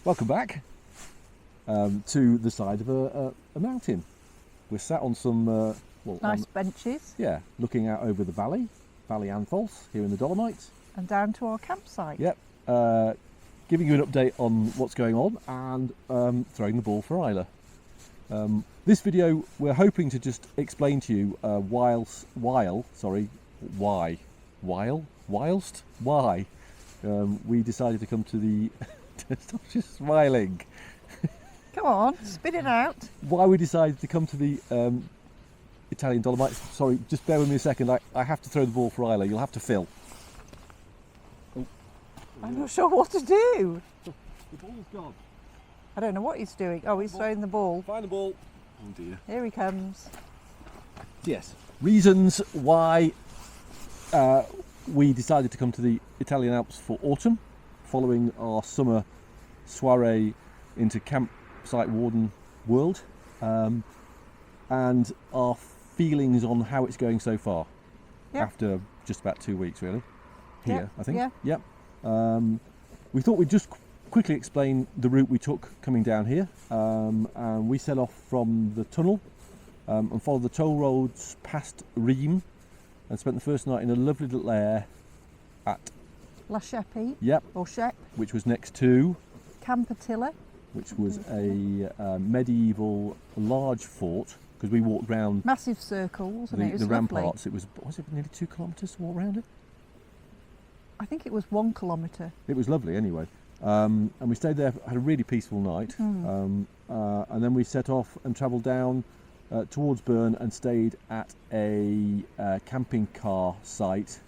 Welcome back to the side of a mountain. We're sat on some nice benches. Yeah, looking out over the valley Anthos here in the Dolomites. And down to our campsite. Yep, giving you an update on what's going on and throwing the ball for Isla. This video we're hoping to just explain to you why we decided to come to the stop just smiling. Come on, spit it out. Why we decided to come to the Italian Dolomites. Sorry, just bear with me a second. I have to throw the ball for Isla. You'll have to fill. Oh. I'm not sure what to do. The ball's gone. I don't know what he's doing. Oh, he's throwing the ball. Find the ball. Oh dear. Here he comes. Yes. Reasons why we decided to come to the Italian Alps for autumn, following our summer soiree into campsite warden world, and our feelings on how it's going so far. Yep. After just about 2 weeks, really. Here, Yep. I think. Yeah. Yep. We thought we'd just quickly explain the route we took coming down here, and we set off from the tunnel and followed the toll roads past Rheims and spent the first night in a lovely little lair at La Chepe. Yep. Or Shep. Which was next to Campatilla. which was a medieval large fort, because we walked round Massive circle, wasn't it? It was the lovely. ramparts. Was it nearly 2 kilometres to walk round it? I think it was 1 kilometre. It was lovely anyway. And we stayed there, had a really peaceful night. And then we set off and travelled down towards Bern and stayed at a camping car site.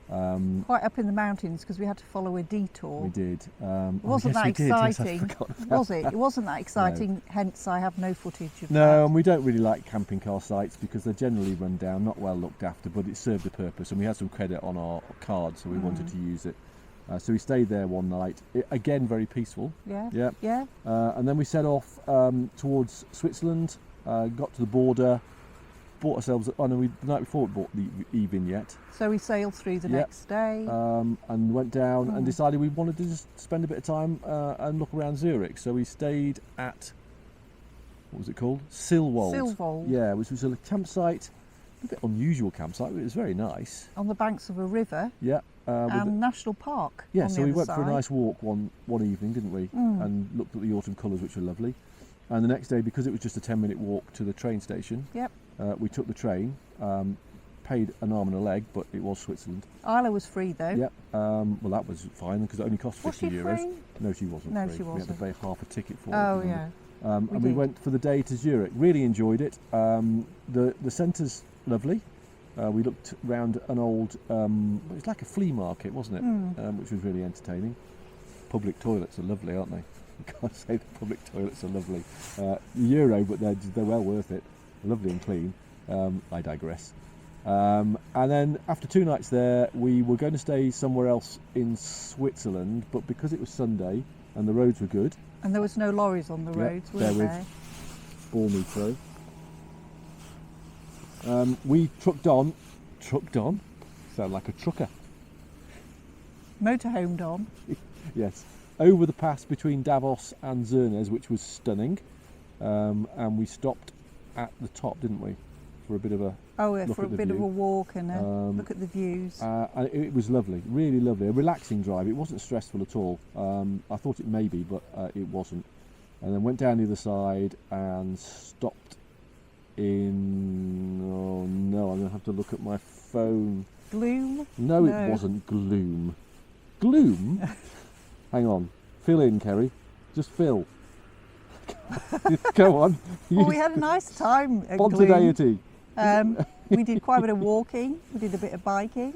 Quite up in the mountains, because we had to follow a detour. We did. It wasn't that exciting, was it? It wasn't that exciting, hence I have no footage of that. No, and we don't really like camping car sites because they're generally run down, not well looked after, but it served a purpose and we had some credit on our card, so we wanted to use it. So we stayed there one night. Again, very peaceful. Yeah. Yeah. Yeah. And then we set off towards Switzerland, got to the border, bought ourselves, the night before we bought the e-vignette. So we sailed through the next day. And went down and decided we wanted to just spend a bit of time and look around Zurich. So we stayed at, what was it called? Silwold. Silwold. Yeah, which was a campsite, a bit unusual campsite, but it was very nice. On the banks of a river. Yeah. And national park. Yeah, on so the we other went for a side. nice walk one evening, didn't we? And looked at the autumn colours, which were lovely. And the next day, because it was just a 10-minute walk to the train station, Yep. we took the train, paid an arm and a leg, but it was Switzerland. Isla was free though. Yep. Well, that was fine because it only cost 50 Was she euros. free? No, she wasn't. No, free. she We had wasn't. to pay half a ticket for it. Oh yeah. And we did. went for the day to Zurich. Really enjoyed it. The centre's lovely. We looked round an old, it was like a flea market, wasn't it? Which was really entertaining. Public toilets are lovely, aren't they? I can't say the public toilets are lovely. Euro, but they're well worth it. Lovely and clean. I digress. And then after 2 nights there, we were going to stay somewhere else in Switzerland, but because it was Sunday and the roads were good. And there was no lorries on the roads, were there? Ball me through. We trucked on, sound like a trucker. Motorhomed on. Yes, over the pass between Davos and Zurich, which was stunning, and we stopped at the top, didn't we, for a bit of a For a bit of a walk and a look at the views. and it was lovely, really lovely, a relaxing drive. It wasn't stressful at all. I thought it may be, but it wasn't. And then went down the other side and stopped in, oh no, I'm going to have to look at my phone. Gloom? No, it wasn't Gloom. Gloom? Hang on, fill in, Kerry, just fill. Go on. Well, we had a nice time at Gloom. Spontaneity. We did quite a bit of walking, we did a bit of biking.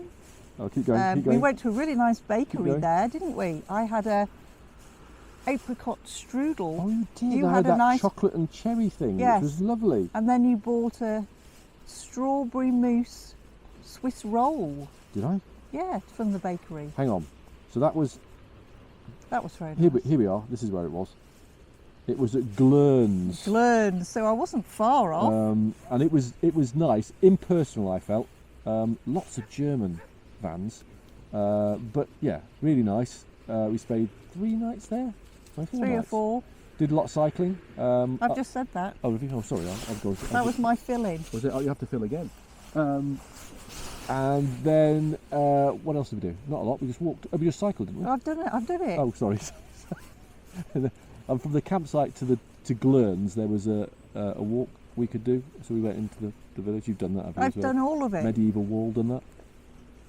Oh, keep going, keep We going. went to a really nice bakery going. there, didn't we? I had a apricot strudel. Oh, you did. You I had a that nice chocolate and cherry thing, Yes. which was lovely. And then you bought a strawberry mousse Swiss roll. Did I? Yeah, from the bakery. Hang on. So that was, That was very here nice. we are, this is where it was. It was at Glern's. Glern, so I wasn't far off. And it was nice, impersonal I felt. Lots of German vans. But yeah, really nice. We stayed 3 nights there. 3 or 4. Did a lot of cycling. I've just said that. Oh, sorry. I've gone. That was my fill-in. Was it? Oh, you have to fill again. And then what else did we do? Not a lot. We just walked. Oh, we just cycled, didn't we? I've done it. Oh, sorry. And from the campsite to Glurns, there was a walk we could do. So we went into the village. You've done that, haven't you? I've done all of it. Medieval wall, done that?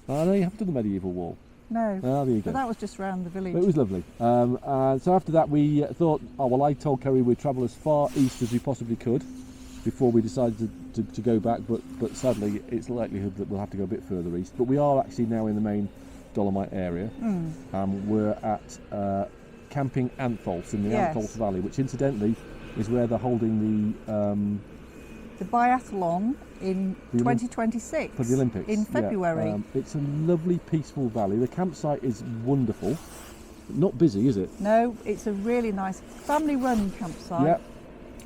Oh, no, you haven't done the medieval wall. No. Oh, there you go. But that was just round the village. But it was lovely. And so after that, we thought, I told Kerry we'd travel as far east as we possibly could before we decided to go back. But sadly, it's likelihood that we'll have to go a bit further east. But we are actually now in the main Dolomite area. We're at Camping Antholz in the Antholz Valley, which incidentally is where they're holding the biathlon in 2026 for the Olympics in February. It's a lovely, peaceful valley. The campsite is wonderful. Not busy, is it? No, it's a really nice family-run campsite. Yeah.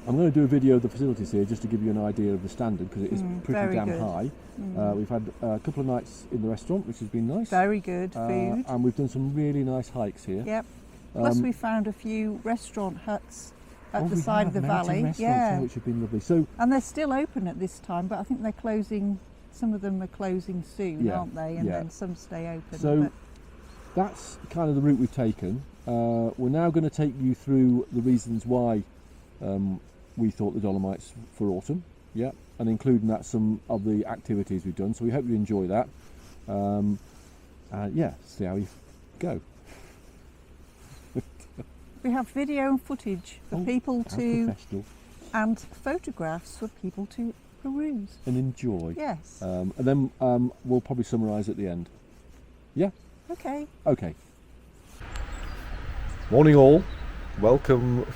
I'm going to do a video of the facilities here just to give you an idea of the standard, because it is pretty damn high. We've had a couple of nights in the restaurant, which has been nice. Very good food. And we've done some really nice hikes here. Yep. Plus we found a few restaurant huts at the side of the valley, which have been lovely. And they're still open at this time, but I think they're closing. Some of them are closing soon, aren't they? And then some stay open. So that's kind of the route we've taken. We're now going to take you through the reasons why we thought the Dolomites for autumn, and including that some of the activities we've done. So we hope you enjoy that. See how we go. We have video and footage for people to, and photographs for people to peruse and enjoy. Yes. And then we'll probably summarise at the end. Yeah. Okay. Morning all. Welcome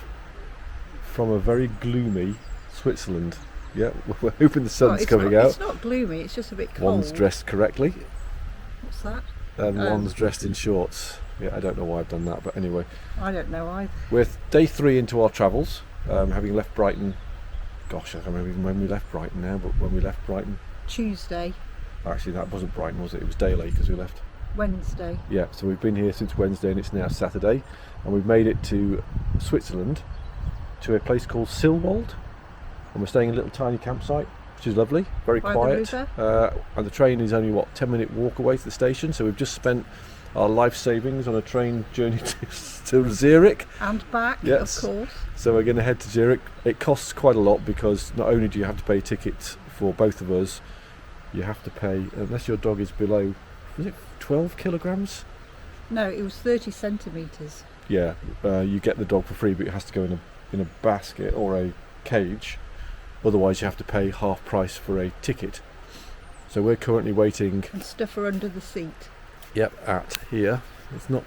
from a very gloomy Switzerland. Yeah, we're hoping the sun's coming out. It's not gloomy. It's just a bit cold. One's dressed correctly. What's that? And one's dressed in shorts. Yeah, I don't know why I've done that, but anyway. I don't know either. We're day 3 into our travels, having left Brighton. Gosh, I can't remember even when we left Brighton now, but when we left Brighton. Tuesday. Actually, that wasn't Brighton, was it? It was Daylake because we left. Wednesday. Yeah, so we've been here since Wednesday and it's now Saturday. And we've made it to Switzerland, to a place called Silwald. And we're staying in a little tiny campsite, which is lovely, very quiet. And the train is only, 10-minute walk away to the station. So we've just spent our life savings on a train journey to Zurich. And back, yes. Of course. So we're going to head to Zurich. It costs quite a lot because not only do you have to pay tickets for both of us, you have to pay, unless your dog is below, was it 12 kilograms? No, it was 30 centimetres. Yeah, you get the dog for free, but it has to go in a basket or a cage. Otherwise you have to pay half price for a ticket. So we're currently waiting. And stuff her under the seat. Yep, at here. It's not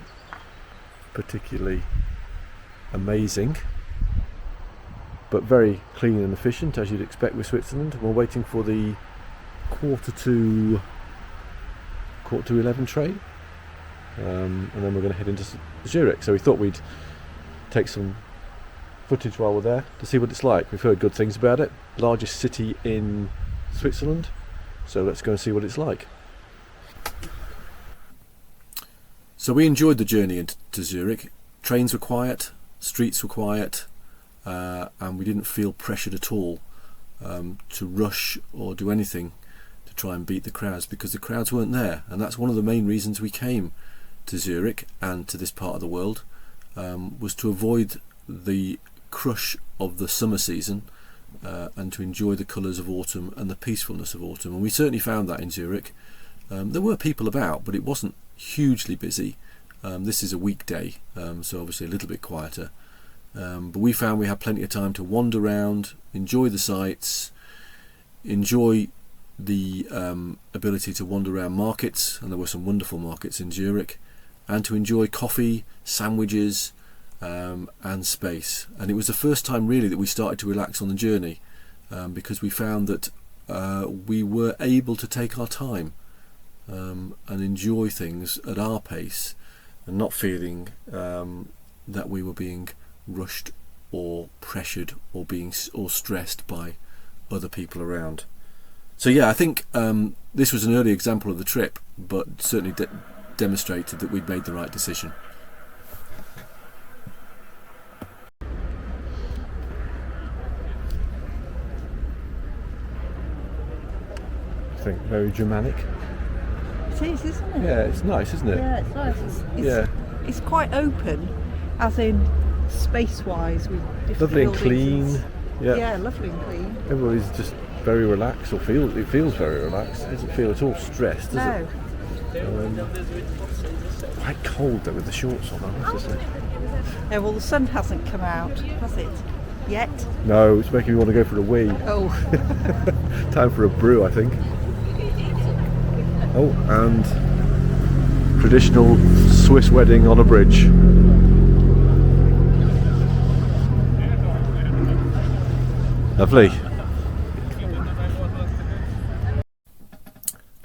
particularly amazing, but very clean and efficient, as you'd expect with Switzerland. We're waiting for the quarter to 11 train, and then we're going to head into Zurich. So we thought we'd take some footage while we're there to see what it's like. We've heard good things about it. Largest city in Switzerland, so let's go and see what it's like. So we enjoyed the journey into Zurich. Trains were quiet, streets were quiet, and we didn't feel pressured at all to rush or do anything to try and beat the crowds, because the crowds weren't there. And that's one of the main reasons we came to Zurich and to this part of the world, was to avoid the crush of the summer season and to enjoy the colours of autumn and the peacefulness of autumn. And we certainly found that in Zurich. There were people about, but it wasn't hugely busy. This is a weekday, so obviously a little bit quieter, but we found we had plenty of time to wander around, enjoy the sights, enjoy the ability to wander around markets, and there were some wonderful markets in Zurich, and to enjoy coffee, sandwiches, and space. And it was the first time really that we started to relax on the journey, because we found that we were able to take our time and enjoy things at our pace, and not feeling that we were being rushed or pressured or stressed by other people around. So yeah, I think this was an early example of the trip, but certainly demonstrated that we'd made the right decision. I think, very Germanic. It is, isn't it? Yeah, it's nice, isn't it? Yeah, it's nice. It's quite open, as in space-wise, with different Lovely and buildings clean. Yeah. Yeah, lovely and clean. Everybody's just very relaxed, or it feels very relaxed. It doesn't feel at all stressed, does it? Quite cold though with the shorts on, I have to say. Yeah, well, the sun hasn't come out, has it? Yet? No, it's making me want to go for a wee. Oh. Time for a brew, I think. Oh, and traditional Swiss wedding on a bridge. Lovely.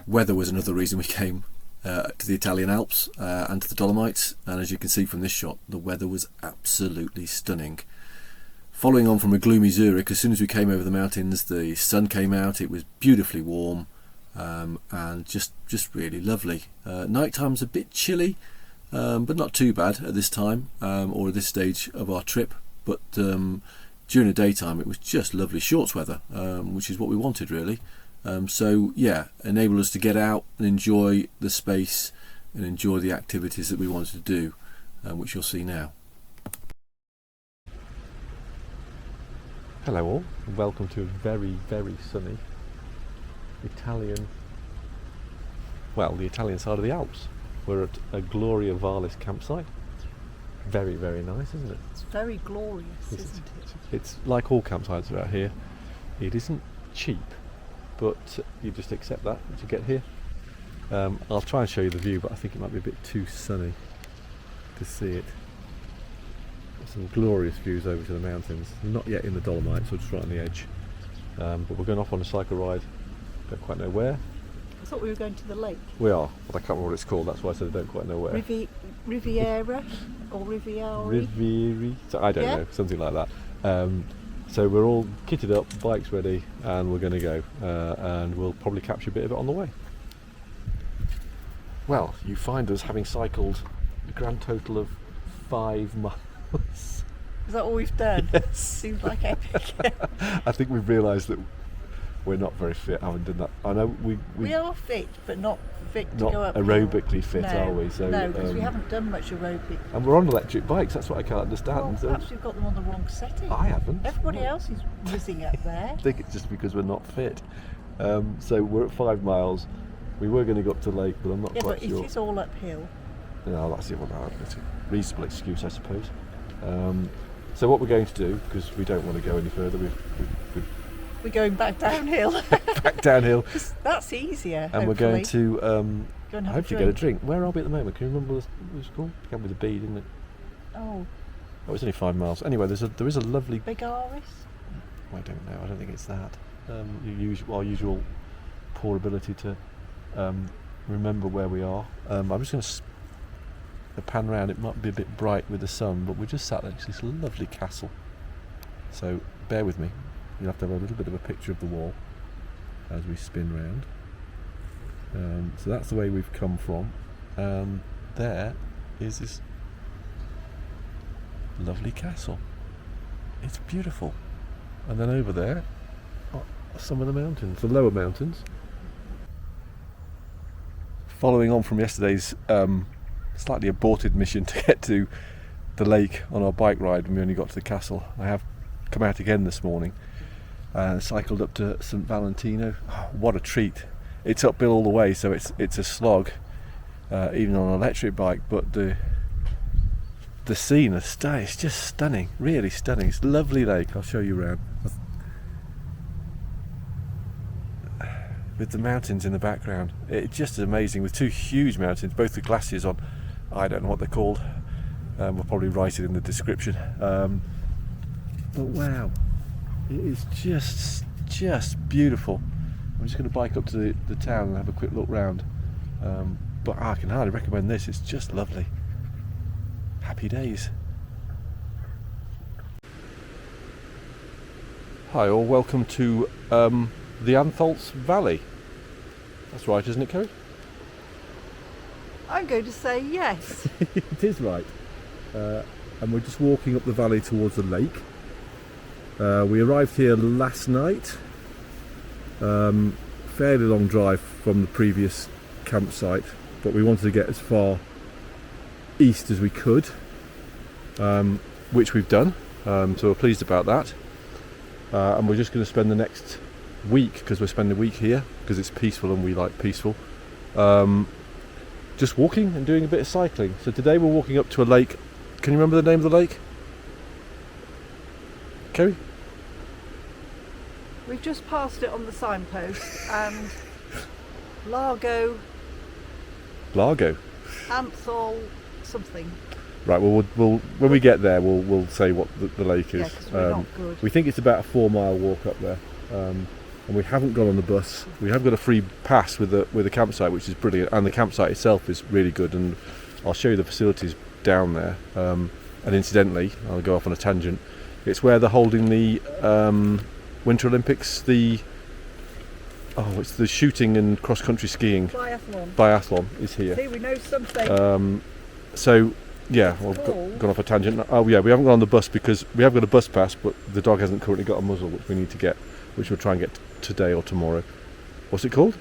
Weather was another reason we came to the Italian Alps and to the Dolomites, and as you can see from this shot, the weather was absolutely stunning. Following on from a gloomy Zurich, as soon as we came over the mountains, the sun came out. It was beautifully warm and just really lovely. Nighttime's a bit chilly, but not too bad at this time or at this stage of our trip. But during the daytime, it was just lovely shorts weather, which is what we wanted really. So yeah, enabled us to get out and enjoy the space and enjoy the activities that we wanted to do, which you'll see now. Hello all, and welcome to a very, very sunny the Italian side of the Alps. We're at a Gloria Valis campsite. Very, very nice, isn't it? It's very glorious, isn't it? It's like all campsites around here. It isn't cheap, but you just accept that to get here. I'll try and show you the view, but I think it might be a bit too sunny to see it. Some glorious views over to the mountains. Not yet in the Dolomites, so just right on the edge. But we're going off on a cycle ride. Don't quite know where. I thought we were going to the lake. We are, but I can't remember what it's called. That's why I said I don't quite know where. Riviera or Riviera? Rivieri. So I don't know, something like that. So we're all kitted up, bikes ready, and we're going to go. And we'll probably capture a bit of it on the way. Well, you find us having cycled a grand total of 5 miles. Is that all we've done? Yes. Seems like epic. I think we've realised that we're not very fit, having done that. I know we are fit, but not fit to not go up aerobically fit, no, are we? So, no, because we haven't done much aerobic. And we're on electric bikes, that's what I can't understand. Well, So perhaps we've got them on the wrong setting. I haven't. Everybody else is whizzing up there. I think it's just because we're not fit. So we're at 5 miles. We were going to go up to the lake, but I'm not quite sure. Yeah, but it is all uphill. No, that's it. Well, it's a reasonable excuse, I suppose. So what we're going to do, because we don't want to go any further, we're going back downhill. back downhill. That's easier. And we're going to go and hopefully get a drink. Where are we at the moment? Can you remember what it was called? Began with a B, didn't it? Oh, it's only 5 miles. Anyway, there is a lovely. Big Aris? I don't know. I don't think it's that. Our usual poor ability to remember where we are. I'm just going to pan round. It might be a bit bright with the sun, but we're just sat next to this lovely castle. So bear with me. You'll have to have a little bit of a picture of the wall as we spin round. So that's the way we've come from. There is this lovely castle. It's beautiful. And then over there are some of the mountains, the lower mountains. Following on from yesterday's slightly aborted mission to get to the lake on our bike ride when we only got to the castle, I have come out again this morning and cycled up to St Valentino. Oh, what a treat. It's uphill all the way, so it's a slog, even on an electric bike, but the scene, it's just stunning, really stunning. It's a lovely lake. I'll show you around. With the mountains in the background, it's just amazing, with 2 huge mountains, both with glaciers on. I don't know what they're called. We'll probably write it in the description. But wow, it is just beautiful. I'm just going to bike up to the town and have a quick look round. But I can hardly recommend this. It's just lovely. Happy days. Hi all, welcome to the Antholz Valley. That's right, isn't it, Kerry? I'm going to say yes. It is right. And we're just walking up the valley towards the lake. We arrived here last night, fairly long drive from the previous campsite, but we wanted to get as far east as we could, which we've done, so we're pleased about that. And we're just going to spend the next week, because we're spending a week here because it's peaceful and we like peaceful, just walking and doing a bit of cycling. So today we're walking up to a lake. Can you remember the name of the lake, Kerry? We've just passed it on the signpost, and Largo Anthol something. Right, well, we'll when we get there we'll say what the lake is. Yeah, 'cause we're not good. We think it's about a 4-mile walk up there, and we haven't gone on the bus. We have got a free pass with the campsite, which is brilliant, and the campsite itself is really good, and I'll show you the facilities down there. And incidentally, I'll go off on a tangent, it's where they're holding the Winter Olympics, it's the shooting and cross-country skiing. Biathlon is here. See, we know something. So, yeah, we've gone off a tangent. Oh, yeah, we haven't gone on the bus because we have got a bus pass, but the dog hasn't currently got a muzzle, which we need to get, which we'll try and get today or tomorrow. What's it called?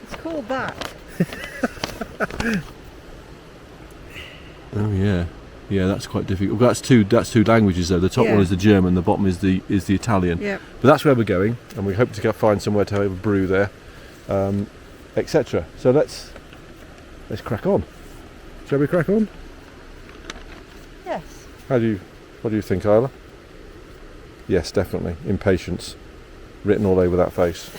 It's called that. Oh, yeah. Yeah, that's quite difficult. That's two languages though. The top one is the German, the bottom is the Italian. Yep. But that's where we're going, and we hope to find somewhere to have a brew there, etc. So let's crack on. Shall we crack on? Yes. What do you think, Isla? Yes, definitely. Impatience written all over that face.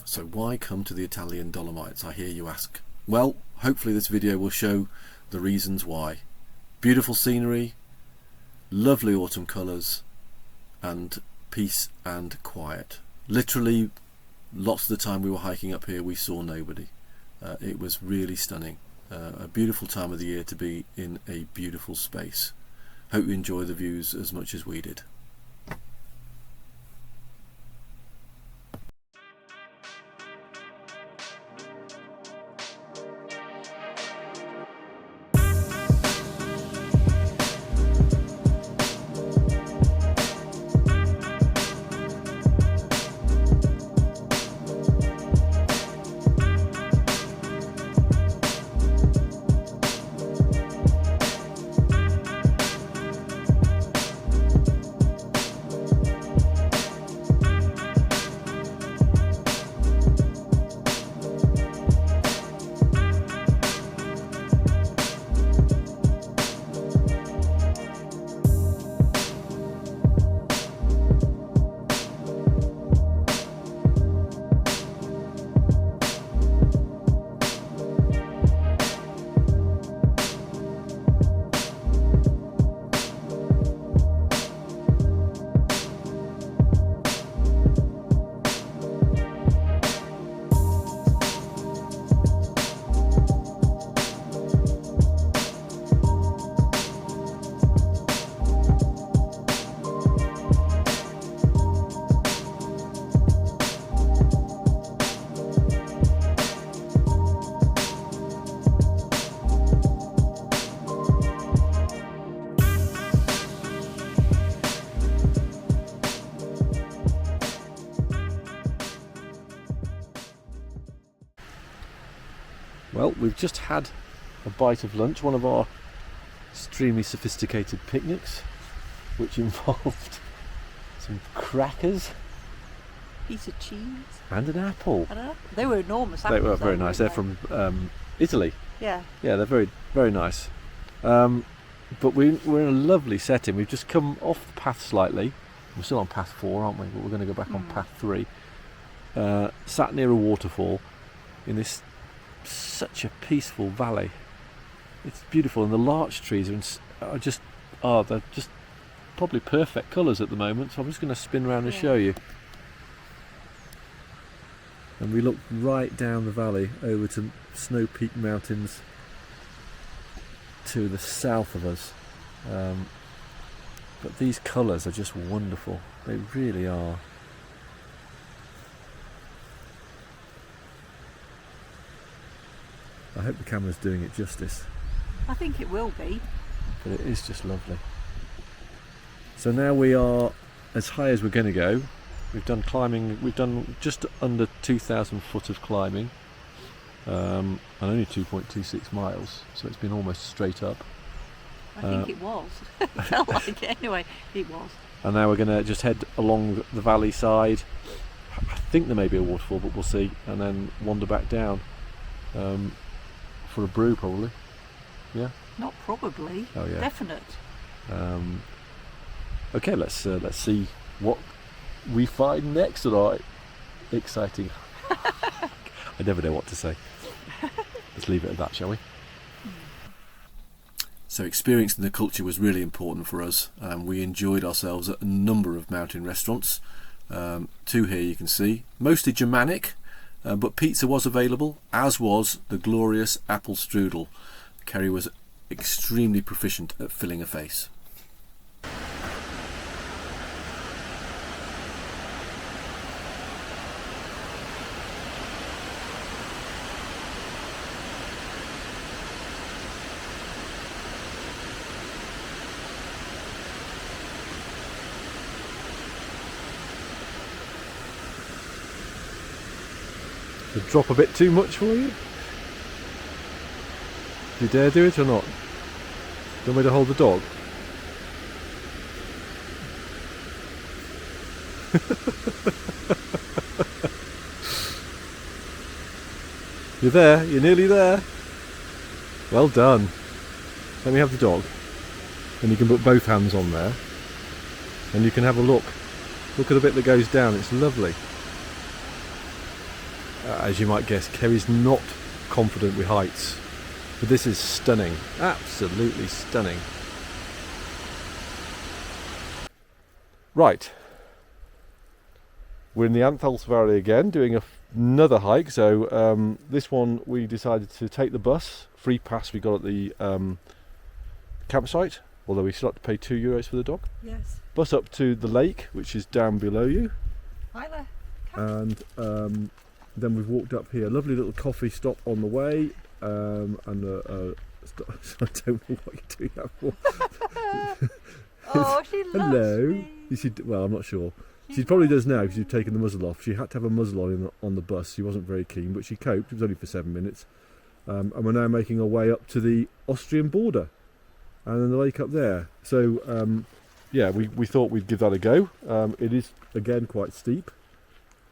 So why come to the Italian Dolomites, I hear you ask? Well, hopefully this video will show the reasons why. Beautiful scenery, lovely autumn colours, and peace and quiet. Literally, lots of the time we were hiking up here we saw nobody. It was really stunning. A beautiful time of the year to be in a beautiful space. Hope you enjoy the views as much as we did. Well, we've just had a bite of lunch, one of our extremely sophisticated picnics, which involved some crackers, piece of cheese, and an apple. They were enormous apples. They were very nice. They're from Italy. Yeah. Yeah, they're very, very nice. But we're in a lovely setting. We've just come off the path slightly. We're still on path 4, aren't we? But we're going to go back on path 3. Sat near a waterfall in this such a peaceful valley. It's beautiful, and the larch trees they're just probably perfect colours at the moment. So I'm just going to spin around and show you. And we look right down the valley over to Snow Peak Mountains to the south of us. But these colours are just wonderful. They really are. I hope the camera's doing it justice. I think it will be. But it is just lovely. So now we are as high as we're going to go. We've done climbing, we've done just under 2,000 foot of climbing, and only 2.26 miles, so it's been almost straight up. I think it was. It felt like it anyway. It was. And now we're going to just head along the valley side. I think there may be a waterfall, but we'll see, and then wander back down for a brew, probably. Yeah. Not probably. Oh yeah. Definite. Okay, let's see what we find next tonight. Exciting. I never know what to say. Let's leave it at that, shall we? So experiencing the culture was really important for us. We enjoyed ourselves at a number of mountain restaurants. 2 here you can see, mostly Germanic, but pizza was available, as was the glorious Apple Strudel. Kerry was extremely proficient at filling a face. Did it drop a bit too much for you? Do you dare do it or not? Do you want me to hold the dog? You're there, you're nearly there. Well done. Let me have the dog. And you can put both hands on there. And you can have a look. Look at the bit that goes down, it's lovely. As you might guess, Kerry's not confident with heights. But this is stunning, absolutely stunning. Right, we're in the Anthals Valley again, doing another hike. So this one we decided to take the bus, free pass we got at the campsite, although we still have to pay €2 for the dog. Yes. Bus up to the lake, which is down below you. Hi there. And then we've walked up here, lovely little coffee stop on the way. And I don't know what you're doing that for. Oh, she loves Hello. me. You should, well, I'm not sure. She probably does now because you've taken the muzzle off. She had to have a muzzle on the bus. She wasn't very keen, but she coped. It was only for 7 minutes. And we're now making our way up to the Austrian border and then the lake up there. So, yeah, we thought we'd give that a go. It is, again, quite steep,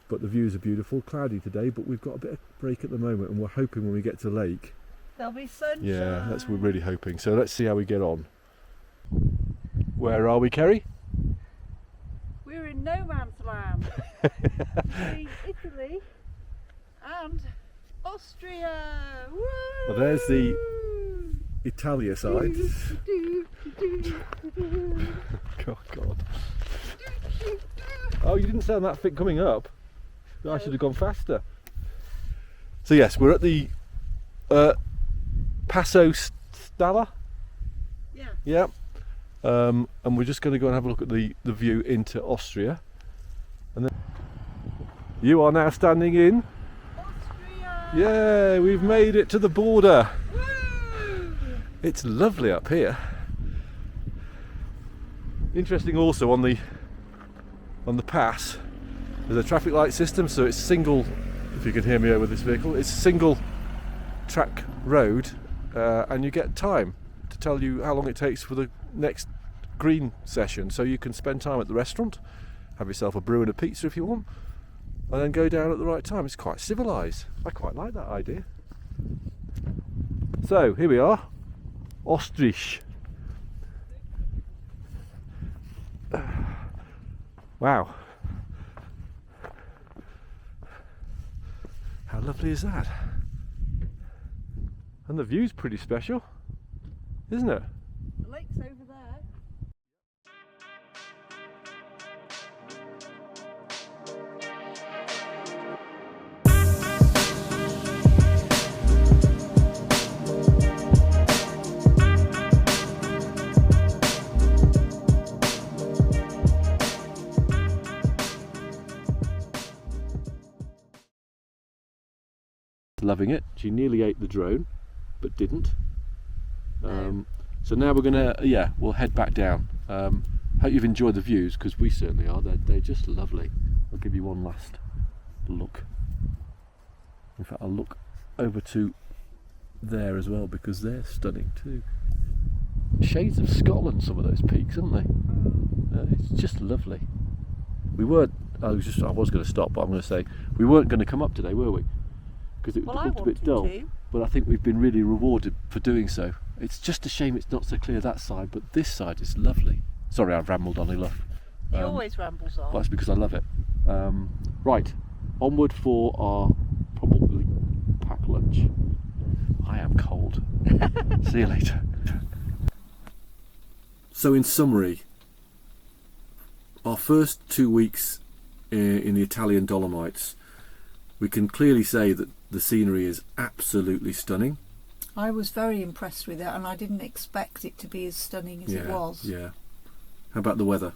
but the views are beautiful. Cloudy today, but we've got a bit of break at the moment, and we're hoping when we get to the lake, there'll be sunshine. yeah, that's what we're really hoping. So let's see how we get on. Where are we, Kerry? We're in no man's land. Between Italy and Austria. Woo! Well, there's the Italia side. God. Oh, you didn't sound that fit coming up. I should have gone faster. So yes, we're at the Passo Stalla. Yeah. Yeah. And we're just going to go and have a look at the view into Austria. And then you are now standing in Austria. Yeah, we've made it to the border. Woo! It's lovely up here. Interesting also on the pass, there's a traffic light system, so it's single, if you can hear me over this vehicle, it's single track road, and you get time to tell you how long it takes for the next green session, so you can spend time at the restaurant, have yourself a brew and a pizza if you want, and then go down at the right time. It's quite civilised. I quite like that idea. So here we are, Ostrich. Wow, how lovely is that? And the view's pretty special, isn't it? The lake's over there. Loving it. She nearly ate the drone, but didn't. So now we're gonna, we'll head back down. Hope you've enjoyed the views, because we certainly are. They're just lovely. I'll give you one last look. In fact, I'll look over to there as well, because they're stunning too. Shades of Scotland, some of those peaks, aren't they? It's just lovely. We weren't. I was going to stop, but I'm going to say we weren't going to come up today, were we? Because it looked a bit dull. But I think we've been really rewarded for doing so. It's just a shame it's not so clear that side, but this side is lovely. Sorry, I've rambled on enough. He always rambles on. But that's because I love it. Right, onward for our probably pack lunch. I am cold. See you later. So in summary, our first 2 weeks in the Italian Dolomites, we can clearly say that the scenery is absolutely stunning. I was very impressed with it, and I didn't expect it to be as stunning as it was. Yeah. How about the weather?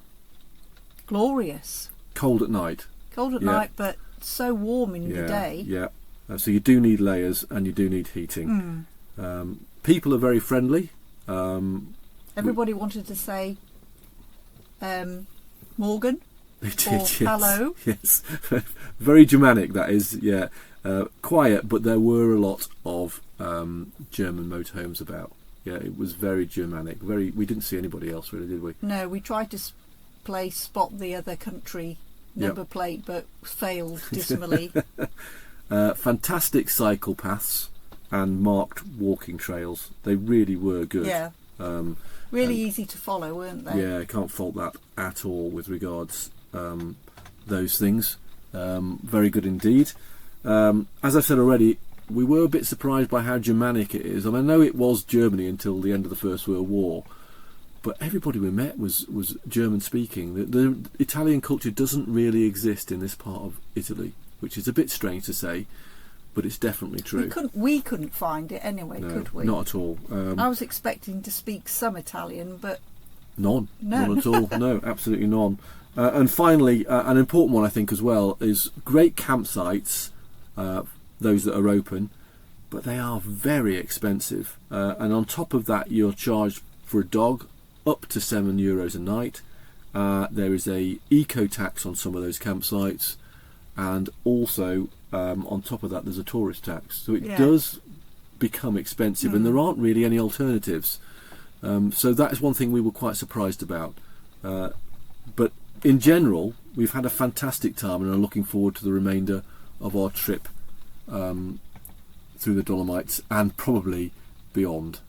Glorious. Cold at night. Cold at night, but so warm in the day. Yeah. So you do need layers, and you do need heating. People are very friendly. Everybody wanted to say Morgan. They did, or yes. Hello. Yes. Very Germanic, that is, yeah. Quiet, but there were a lot of German motorhomes about. Yeah, it was very Germanic. We didn't see anybody else, really, did we? No, we tried to play spot the other country number plate, but failed dismally. Fantastic cycle paths and marked walking trails. They really were good. Yeah. Really easy to follow, weren't they? Yeah, I can't fault that at all with regards those things. Very good indeed. As I said already, we were a bit surprised by how Germanic it is. I mean, I know it was Germany until the end of the First World War, but everybody we met was German speaking. The Italian culture doesn't really exist in this part of Italy, which is a bit strange to say, but it's definitely true. We couldn't find it anyway, could we? Not at all. I was expecting to speak some Italian, but none at all. No, absolutely none. And finally, an important one I think as well is great campsites, those that are open, but they are very expensive. And on top of that, you're charged for a dog up to €7 a night. There is a eco tax on some of those campsites, and also on top of that, there's a tourist tax. So it does become expensive, and there aren't really any alternatives. So that is one thing we were quite surprised about. But in general, we've had a fantastic time and are looking forward to the remainder of our trip through the Dolomites and probably beyond.